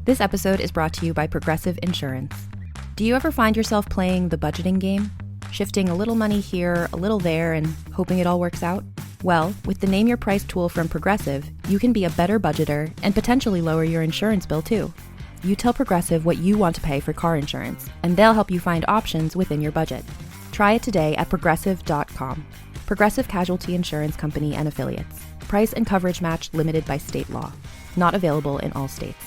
This episode is brought to you by Progressive Insurance. Do you ever find yourself playing the budgeting game? Shifting a little money here, a little there, and hoping it all works out? Well, with the Name Your Price tool from Progressive, you can be a better budgeter and potentially lower your insurance bill too. You tell Progressive what you want to pay for car insurance, and they'll help you find options within your budget. Try it today at progressive.com. Progressive Casualty Insurance Company and Affiliates. Price and coverage match limited by state law. Not available in all states.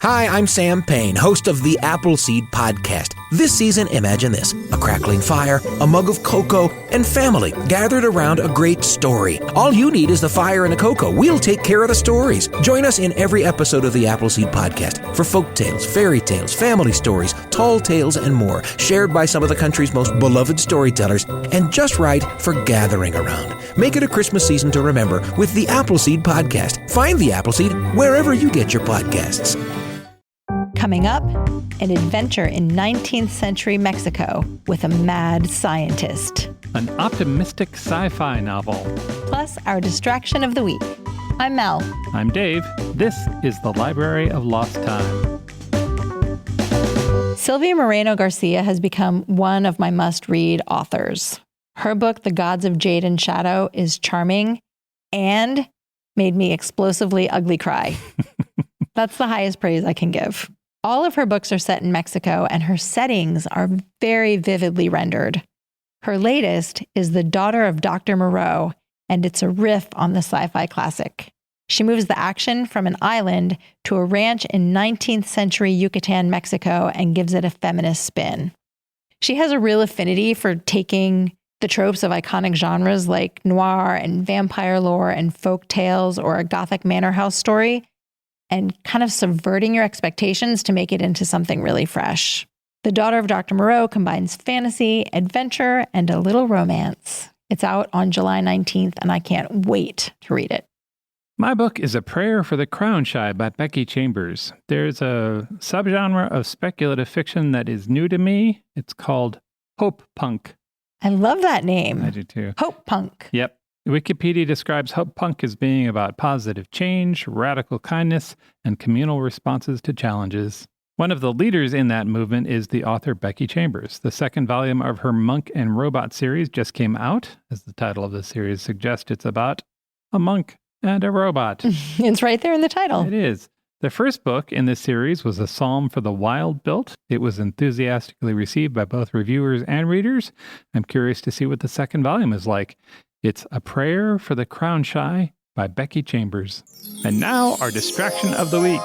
Hi, I'm Sam Payne, host of the Appleseed Podcast. This season, imagine this: a crackling fire, a mug of cocoa, and family gathered around a great story. All you need is the fire and the cocoa. We'll take care of the stories. Join us in every episode of the Appleseed Podcast for folk tales, fairy tales, family stories, tall tales, and more, shared by some of the country's most beloved storytellers, and just right for gathering around. Make it a Christmas season to remember with the Appleseed Podcast. Find the Appleseed wherever you get your podcasts. Coming up, an adventure in 19th century Mexico with a mad scientist. An optimistic sci-fi novel. Plus, our distraction of the week. I'm Mel. I'm Dave. This is the Library of Lost Time. Silvia Moreno-Garcia has become one of my must-read authors. Her book, The Gods of Jade and Shadow, is charming and made me explosively ugly cry. That's the highest praise I can give. All of her books are set in Mexico, and her settings are very vividly rendered. Her latest is The Daughter of Doctor Moreau, and it's a riff on the sci-fi classic. She moves the action from an island to a ranch in 19th century Yucatan, Mexico, and gives it a feminist spin. She has a real affinity for taking the tropes of iconic genres like noir and vampire lore and folk tales or a Gothic manor house story, and kind of subverting your expectations to make it into something really fresh. The Daughter of Dr. Moreau combines fantasy, adventure, and a little romance. It's out on July 19th, and I can't wait to read it. My book is A Prayer for the Crown Shy by Becky Chambers. There's a subgenre of speculative fiction that is new to me. It's called hope punk. I love that name. I do too. Hope punk. Yep. Wikipedia describes hope punk as being about positive change, radical kindness, and communal responses to challenges. One of the leaders in that movement is the author Becky Chambers. The second volume of her Monk and Robot series just came out. As the title of the series suggests, it's about a monk and a robot. It's right there in the title. It is. The first book in this series was a psalm for the wild-built. It was enthusiastically received by both reviewers and readers. I'm curious to see what the second volume is like. It's A Prayer for the Crown Shy by Becky Chambers. And now, our distraction of the week.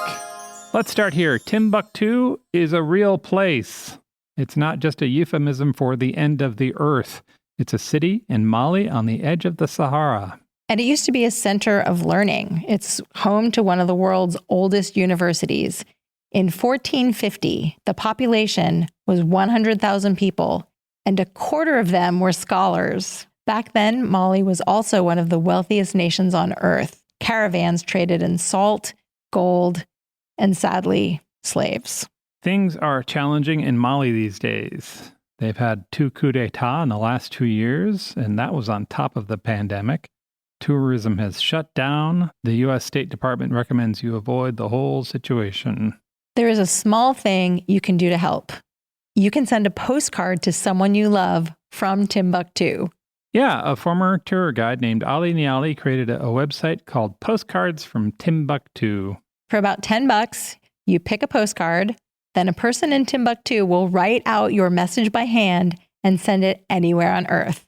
Let's start here. Timbuktu is a real place. It's not just a euphemism for the end of the earth. It's a city in Mali on the edge of the Sahara. And it used to be a center of learning. It's home to one of the world's oldest universities. In 1450, the population was 100,000 people, and a quarter of them were scholars. Back then, Mali was also one of the wealthiest nations on earth. Caravans traded in salt, gold, and sadly, slaves. Things are challenging in Mali these days. They've had 2 coups d'etat in the last 2 years, and that was on top of the pandemic. Tourism has shut down. The U.S. State Department recommends you avoid the whole situation. There is a small thing you can do to help. You can send a postcard to someone you love from Timbuktu. Yeah, a former tour guide named Ali Niali created a website called Postcards from Timbuktu. For about $10, you pick a postcard, then a person in Timbuktu will write out your message by hand and send it anywhere on Earth.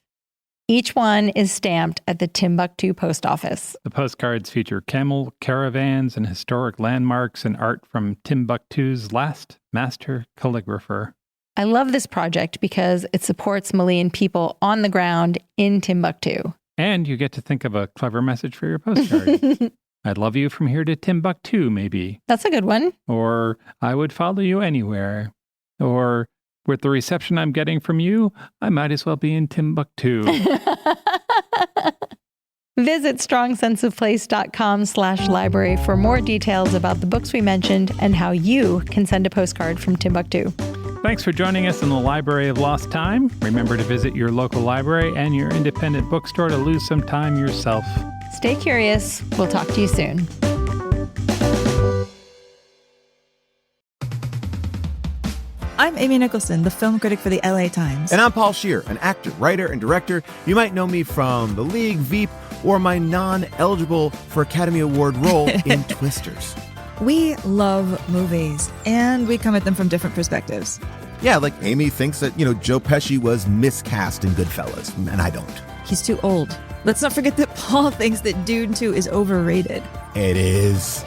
Each one is stamped at the Timbuktu post office. The postcards feature camel caravans and historic landmarks and art from Timbuktu's last master calligrapher. I love this project because it supports Malian people on the ground in Timbuktu. And you get to think of a clever message for your postcard. I'd love you from here to Timbuktu, maybe. That's a good one. Or I would follow you anywhere. Or with the reception I'm getting from you, I might as well be in Timbuktu. Visit strongsenseofplace.com/library for more details about the books we mentioned and how you can send a postcard from Timbuktu. Thanks for joining us in the Library of Lost Time. Remember to visit your local library and your independent bookstore to lose some time yourself. Stay curious. We'll talk to you soon. I'm Amy Nicholson, the film critic for the LA Times. And I'm Paul Scheer, an actor, writer, and director. You might know me from The League, Veep, or my non-eligible for Academy Award role in Twisters. We love movies, and we come at them from different perspectives. Yeah, like Amy thinks that, Joe Pesci was miscast in Goodfellas, and I don't. He's too old. Let's not forget that Paul thinks that Dune 2 is overrated. It is.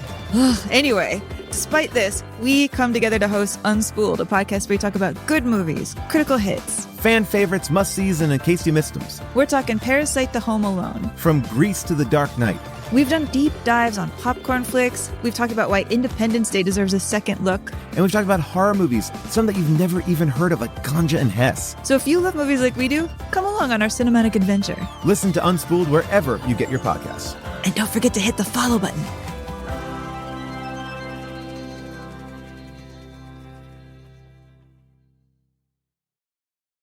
Anyway, despite this, we come together to host Unspooled, a podcast where we talk about good movies, critical hits, fan favorites, must-sees, and in case you missed them. We're talking Parasite to Home Alone. From Grease to The Dark Knight. We've done deep dives on popcorn flicks. We've talked about why Independence Day deserves a second look. And we've talked about horror movies, some that you've never even heard of, like Ganja and Hess. So if you love movies like we do, come along on our cinematic adventure. Listen to Unspooled wherever you get your podcasts. And don't forget to hit the follow button.